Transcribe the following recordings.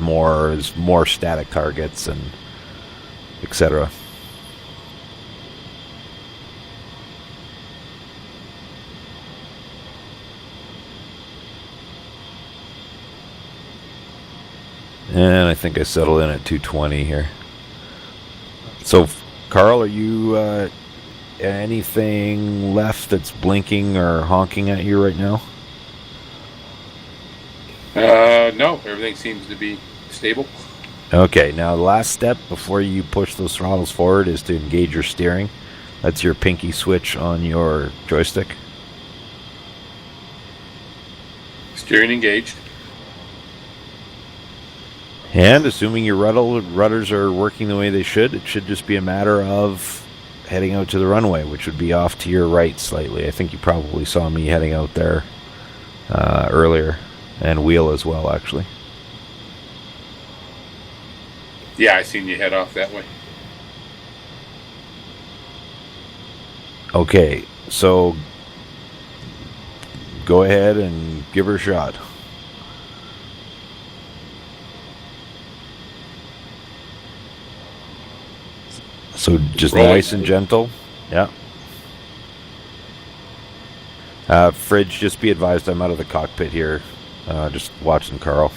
more static targets and etc. And I think I settled in at 220 here. So, Carl, are you anything left that's blinking or honking at you right now? No, everything seems to be stable. Okay, now the last step before you push those throttles forward is to engage your steering. That's your pinky switch on your joystick. Steering engaged. And assuming your rudders are working the way they should, it should just be a matter of heading out to the runway, which would be off to your right slightly. I think you probably saw me heading out there earlier, and wheel as well, actually. Yeah, I seen you head off that way. Okay, so go ahead and give her a shot. So just nice and gentle. Yeah. Fridge, just be advised I'm out of the cockpit here. Just watching Carl.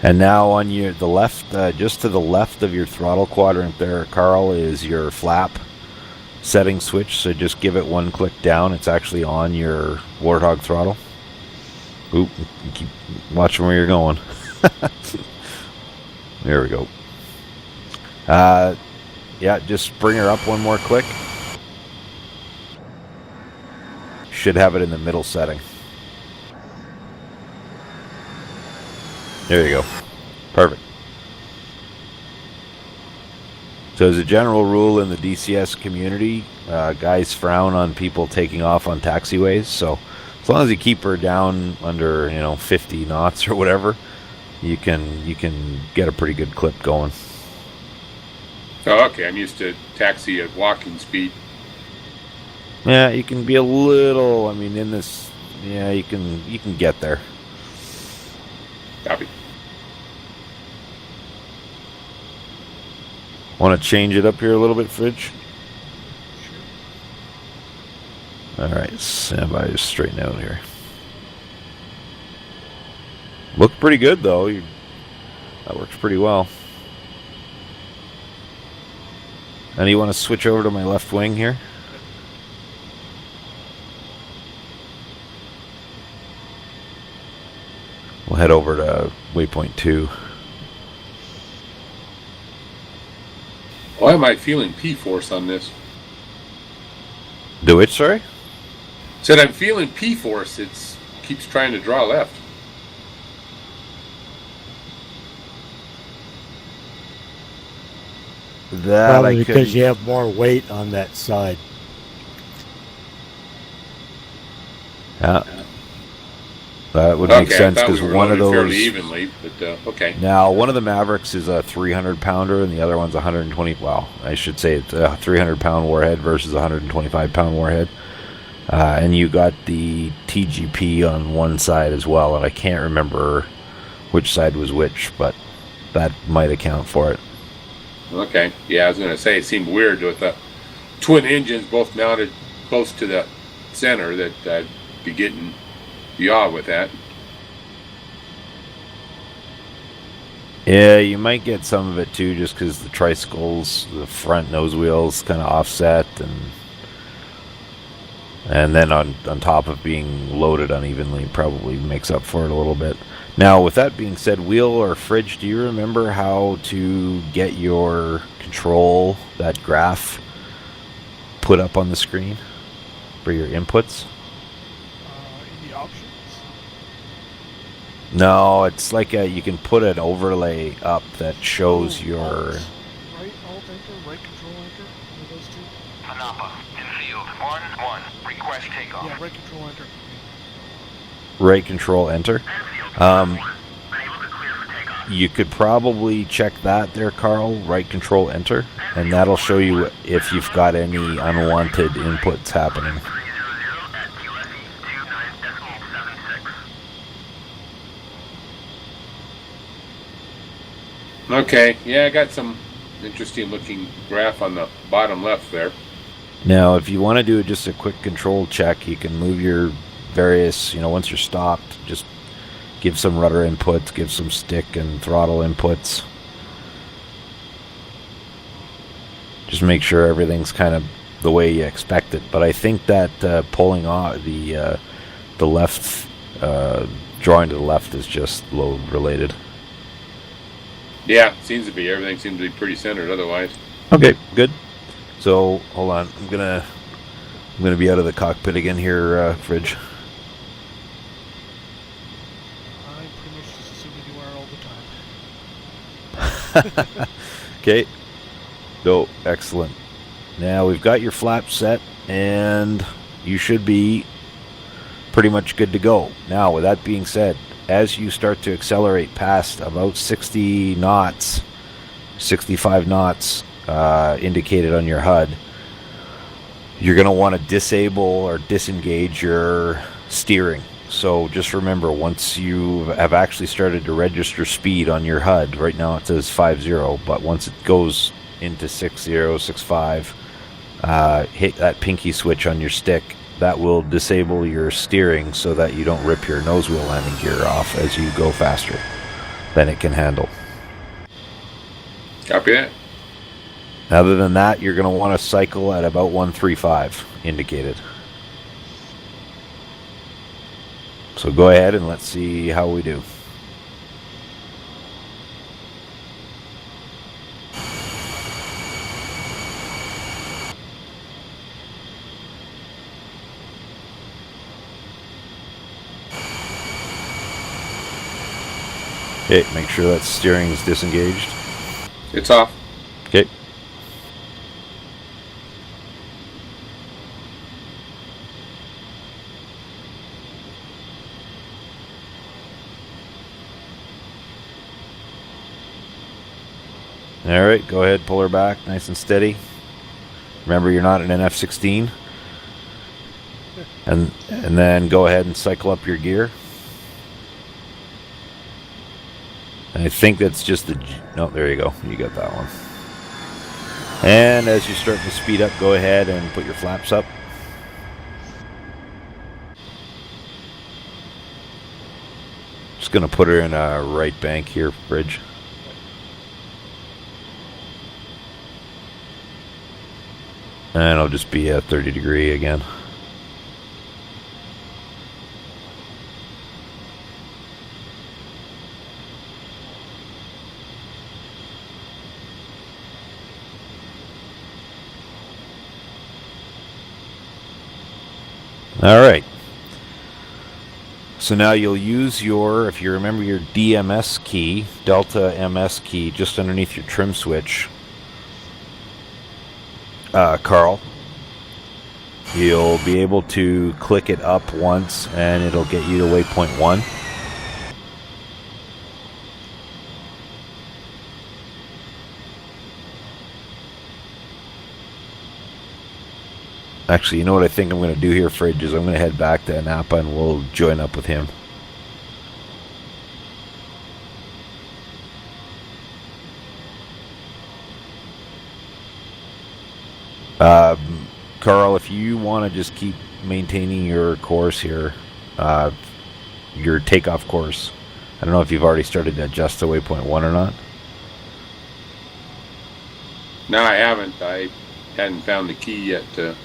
And now on the left, just to the left of your throttle quadrant there, Carl, is your flap setting switch. So just give it one click down. It's actually on your Warthog throttle. Oop, keep watching where you're going. There we go. Yeah, just bring her up one more click. Should have it in the middle setting. There you go. Perfect. So as a general rule in the DCS community, guys frown on people taking off on taxiways. So as long as you keep her down under 50 knots or whatever, you can get a pretty good clip going. Oh, okay. I'm used to taxi at walking speed. Yeah, you can be a little. I mean, in this, yeah, you can get there. Copy. Want to change it up here a little bit, Fridge? Sure. All right, stand by, just straighten out here. Look pretty good, though. That works pretty well. And you want to switch over to my left wing here? We'll head over to waypoint 2. Why am I feeling P-force on this? Do it, sorry? Said I'm feeling P-force. It keeps trying to draw left. Probably because you have more weight on that side. Yeah. That would make sense because one of those fairly evenly, but okay. Now, one of the Mavericks is a 300-pounder, and the other one's 120. Well, I should say it's a 300-pound warhead versus a 125-pound warhead. And you got the TGP on one side as well, and I can't remember which side was which, but that might account for it. Okay. Yeah, I was going to say it seemed weird with the twin engines both mounted close to the center that I'd be getting yaw with that. Yeah, you might get some of it too, just because the tricycles, the front nose wheels, kind of offset, and then on top of being loaded unevenly, probably makes up for it a little bit. Now, with that being said, Wheel or Fridge, do you remember how to get your control, that graph, put up on the screen for your inputs? In the options? No, it's like you can put an overlay up that shows your... Right alt enter, right control enter, one of those two? Panapa, in field, 1-1, request takeoff. Yeah, right control enter. Right control enter. You could probably check that there, Carl. Right control enter, and that'll show you if you've got any unwanted inputs happening. Okay, yeah, I got some interesting looking graph on the bottom left there. Now, if you want to do just a quick control check, you can move your various, once you're stopped, just give some rudder inputs, give some stick and throttle inputs. Just make sure everything's kind of the way you expect it. But I think that pulling off the left, drawing to the left is just load related. Yeah, seems to be. Everything seems to be pretty centered otherwise. Okay, good. So, hold on. I'm gonna be out of the cockpit again here, Fridge. I'm pretty much just assuming you are all the time. Okay. Go. Excellent. Now we've got your flaps set, and you should be pretty much good to go. Now, with that being said, as you start to accelerate past about 60 knots, 65 knots indicated on your HUD, you're going to want to disable or disengage your steering. So just remember, once you have actually started to register speed on your HUD, right now it says 50, but once it goes into 60, 65, hit that pinky switch on your stick. That will disable your steering so that you don't rip your nose wheel landing gear off as you go faster than it can handle. Copy that. Other than that, you're going to want to cycle at about 135 indicated. So go ahead and let's see how we do. Okay, make sure that steering is disengaged. It's off. Okay. All right, go ahead, pull her back nice and steady. Remember, you're not in an F-16. And then go ahead and cycle up your gear. I think that's just the... No, there you go. You got that one. And as you start to speed up, go ahead and put your flaps up. Just going to put her in a right bank here, Bridge. And it'll just be a 30 degree again. All right. So now you'll use your, if you remember your DMS key, Delta MS key, just underneath your trim switch, Carl. You'll be able to click it up once and it'll get you to waypoint 1. Actually, you know what I think I'm going to do here, Fridge, is I'm going to head back to Napa and we'll join up with him. Carl, if you want to just keep maintaining your course here, your takeoff course, I don't know if you've already started to adjust to waypoint 1 or not. No, I haven't. I hadn't found the key yet to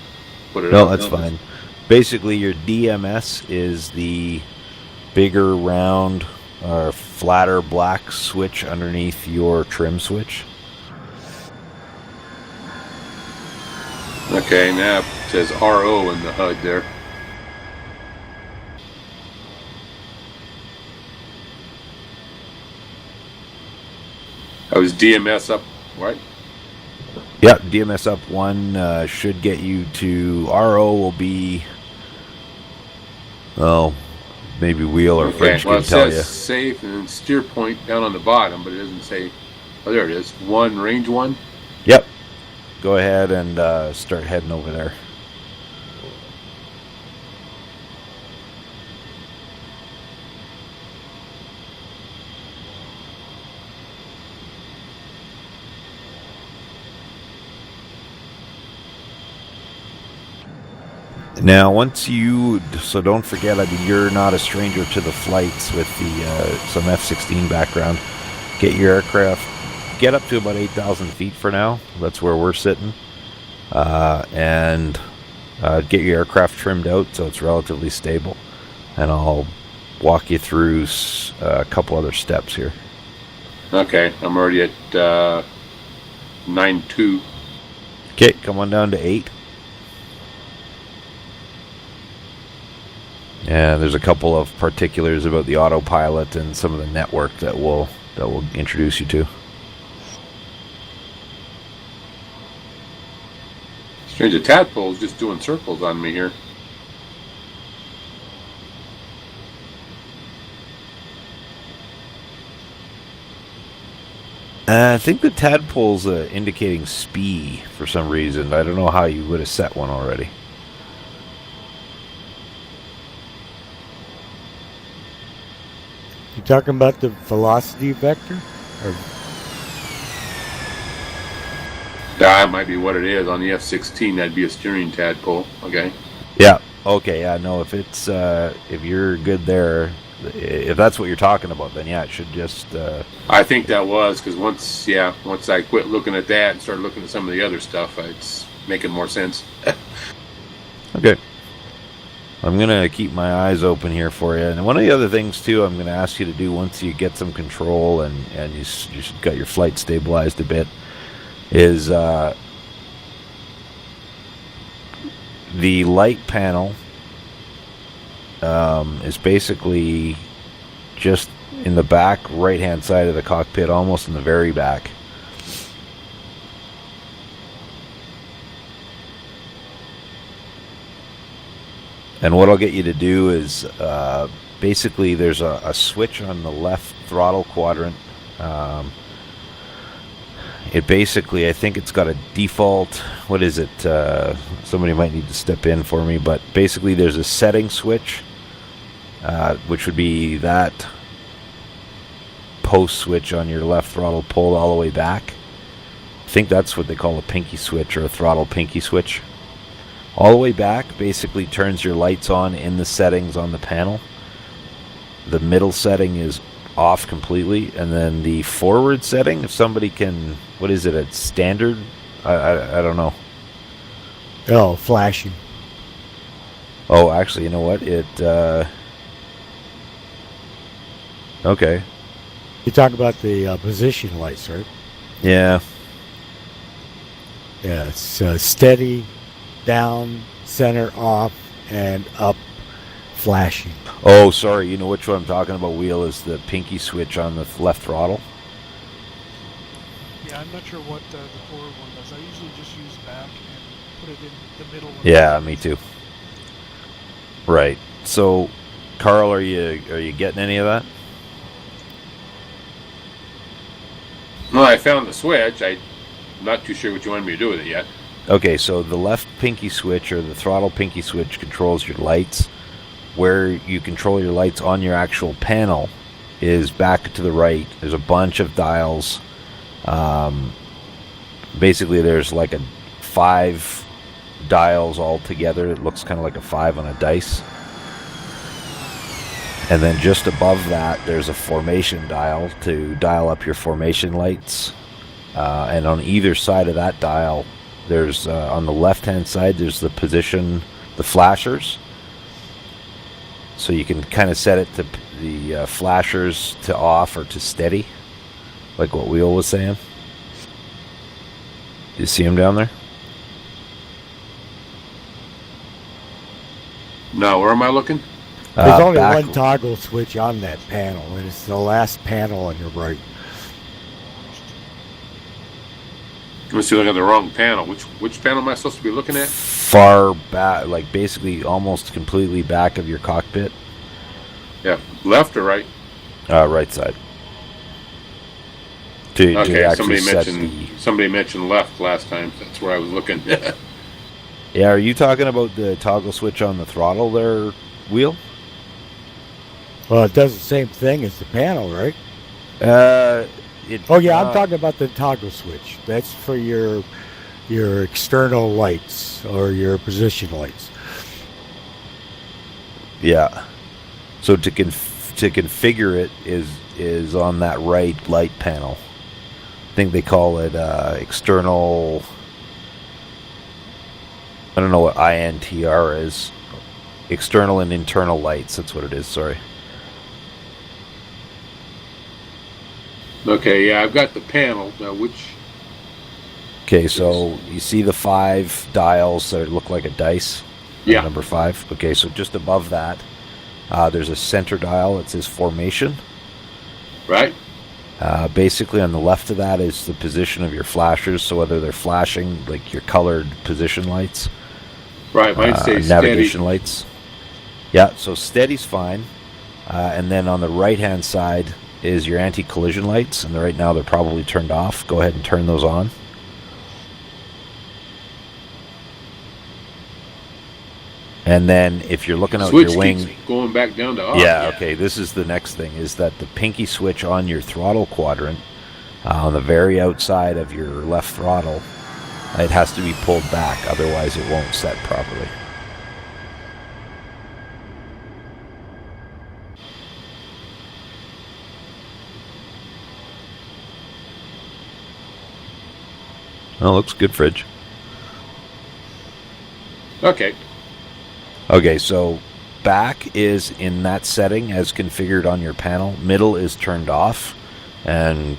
put it No, up. that's fine. Basically, your DMS is the bigger, round, or flatter black switch underneath your trim switch. Okay, now it says RO in the HUD there. I was DMS up, right? Yeah, DMS up 1 should get you to RO will be, well, maybe Wheel or French well, can it tell says you. safe and steer point down on the bottom, but it doesn't say. Oh, there it is. Range 1. Yep. Go ahead and start heading over there. Now, so don't forget, I mean, you're not a stranger to the flights with the some F-16 background. Get your aircraft, get up to about 8,000 feet for now. That's where we're sitting. And get your aircraft trimmed out so it's relatively stable. And I'll walk you through a couple other steps here. Okay, I'm already at 9.2. Okay, come on down to 8. And there's a couple of particulars about the autopilot and some of the network that we'll introduce you to. Strange, the tadpole's just doing circles on me here. I think the tadpole's indicating SPI for some reason. I don't know how you would have set one already. You talking about the velocity vector? Or That might be what it is. On the F-16, that'd be a steering tadpole. Okay. Yeah. Okay. Yeah. No. If it's if you're good there, if that's what you're talking about, then yeah, it should just. I think that was because once I quit looking at that and started looking at some of the other stuff, it's making more sense. Okay. I'm going to keep my eyes open here for you. And one of the other things, too, I'm going to ask you to do once you get some control and you got your flight stabilized a bit, is the light panel is basically just in the back right-hand side of the cockpit, almost in the very back. And what I'll get you to do is basically there's a switch on the left throttle quadrant. It basically, I think it's got a default, what is it? Somebody might need to step in for me, but basically there's a setting switch, which would be that post switch on your left throttle pulled all the way back. I think that's what they call a pinky switch or a throttle pinky switch. All the way back basically turns your lights on in the settings on the panel. The middle setting is off completely, and then the forward setting, if somebody can, what is it, it's standard? I don't know. oh, flashing. Oh, actually, you know what? Okay. You talk about the position lights, right? Yeah. Yeah, it's steady, down, center, off, and up, flashing. Oh, sorry. You know which one I'm talking about, Wheel, is the pinky switch on the left throttle. Yeah, I'm not sure what the forward one does. I usually just use back and put it in the middle. Yeah, me too. Right. So, Carl, are you getting any of that? Well, I found the switch. I'm not too sure what you wanted me to do with it yet. Okay, so the left pinky switch or the throttle pinky switch controls your lights. Where you control your lights on your actual panel is back to the right. There's a bunch of dials. Basically, there's like 5 dials all together. It looks kind of like a 5 on a dice. And then just above that, there's a formation dial to dial up your formation lights. And on either side of that dial, there's on the left-hand side, there's the position, the flashers. So you can kind of set it to the flashers to off or to steady, like what Wheel was saying. You see them down there? No, where am I looking? There's only back- one toggle switch on that panel, and it's the last panel on your right. Let's see, looking at the wrong panel. Which panel am I supposed to be looking at? Far back, like basically almost completely back of your cockpit. Yeah, left or right? Right side. To Okay, actually set somebody mentioned left last time. That's where I was looking. Yeah, are you talking about the toggle switch on the throttle there, Wheel? Well, it does the same thing as the panel, right? Oh I'm talking about the toggle switch. That's for your external lights or your position lights. Yeah. So to configure it is on that right light panel. I think they call it external. I don't know what INTR is. External and internal lights. That's what it is. Sorry. Okay, yeah, I've got the panel. Now, which... Okay, so you see the 5 dials that look like a dice? Yeah. Number 5. Okay, so just above that, there's a center dial that says formation. Right. Basically, on the left of that is the position of your flashers, so whether they're flashing, like your colored position lights. Right, mine stays navigation steady. lights. Yeah, so steady's fine. And then on the right-hand side is your anti-collision lights, and right now they're probably turned off. Go ahead and turn those on. And then if you're looking out Switch your wing... keeps going back down to off. Yeah, okay, this is the next thing, is that the pinky switch on your throttle quadrant, on the very outside of your left throttle, it has to be pulled back, otherwise it won't set properly. Oh, looks good, Fridge. Okay. Okay, so back is in that setting as configured on your panel. Middle is turned off, and